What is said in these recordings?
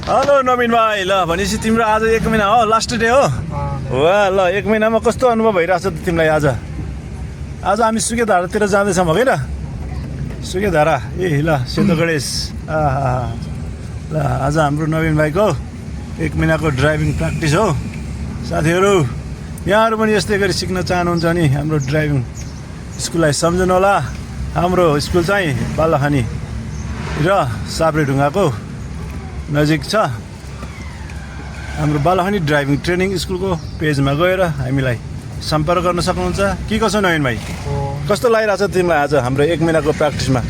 Hello नवीन भाइ। ल भनेपछि तिम्रो आज 1 महिना हो, लास्ट डे हो। वा ल 1 महिनामा कस्तो अनुभव भइरहेछ त तिमीलाई आज? आज हामी सुकेधारातिर जाँदैछौँ होइन? सुकेधारा ल सेतो गणेश। ल आज हाम्रो नवीन भाइको 1 महिनाको ड्राइभिङ प्र्याक्टिस हो। साथीहरू यहाँहरू पनि यस्तै गरी सिक्न चाहनुहुन्छ भने हाम्रो ड्राइभिङ स्कुललाई सम्झनु होला। हाम्रो स्कुल चाहिँ बालखानी र साब्रेढुङ्गाको नजिक छ। हाम्रो बालखानी ड्राइभिङ ट्रेनिङ स्कुलको पेजमा गएर हामीलाई सम्पर्क गर्न सक्नुहुन्छ। के कसो नवीन भाइ, कस्तो लागिरहेछ तिमीलाई आज हाम्रो 1 महिनाको प्र्याक्टिसमा?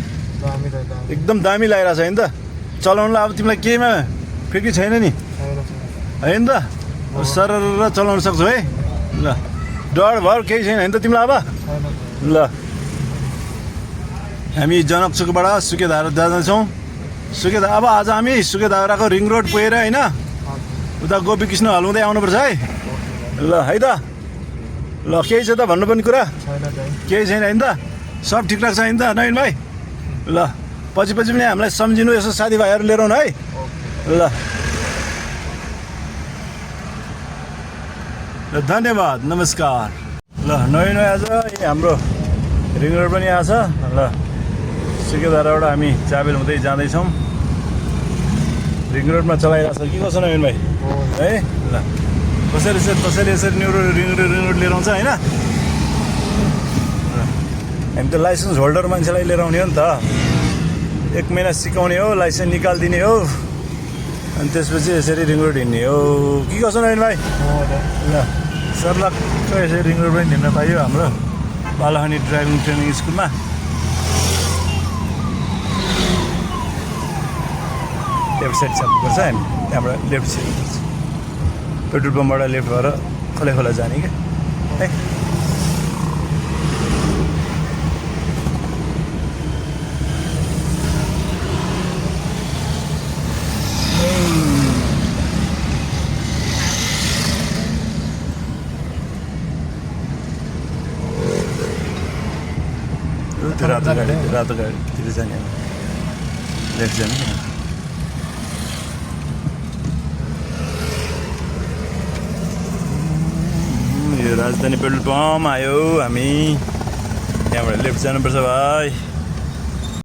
एकदम दामी लागिरहेछ होइन त? चलाउनुलाई अब तिमीलाई केहीमा फिर्की छैन नि होइन त? सरर चलाउन सक्छौ है? ल डर भर केही छैन होइन त तिमीलाई अब? ल हामी जनकचोकबाट सुकेधारा जाँदैछौँ। सुकेधारा अब आज हामी सुकेधाराको रिङ रोड पुगेर होइन उता गोपी कृष्ण हल्लाउँदै आउनुपर्छ है। ल है त? ल केही छ त भन्नुपर्ने कुरा? केही छैन होइन त? सब ठिकठाक छ होइन त नवीन भाइ? ल पछि पनि हामीलाई सम्झिनु, यसो साथीभाइहरू लिएर आउनु है। ल धन्यवाद, नमस्कार। ल नवीन भाइ आज हाम्रो रिङ रोड पनि आएको छ। ल सुकेधाराबाट हामी चाबेल हुँदै जाँदैछौँ। रिङ रोडमा चलाइरहेको छ कि कसो नवीन भाइ है? ल कसरी यसरी रिङ रोड लिएर आउँछ होइन? हामी त लाइसेन्स होल्डर मान्छेलाई लिएर आउने हो नि त। 1 महिना सिकाउने हो, लाइसेन्स निकालिदिने हो, अनि त्यसपछि यसरी रिङ रोड हिँड्ने हो कि कसो नवीन भाइ? ल सर्लक्क यसरी रिङ रोड पनि हिँड्न पाइयो हाम्रो बालखानी ड्राइभिङ ट्रेनिङ स्कुलमा। लेफ्ट साइड छाप्नुपर्छ हामी, त्यहाँबाट लेफ्ट साइड पेट्रोल पम्पबाट लेफ्ट भएर खोला जाने क्या है। त्यो रातो गाडीतिर जाने, लेफ्ट जाने। यो राजधानी पेट्रोल पम्प आयो, हामी त्यहाँबाट लेफ्ट जानुपर्छ भाइ।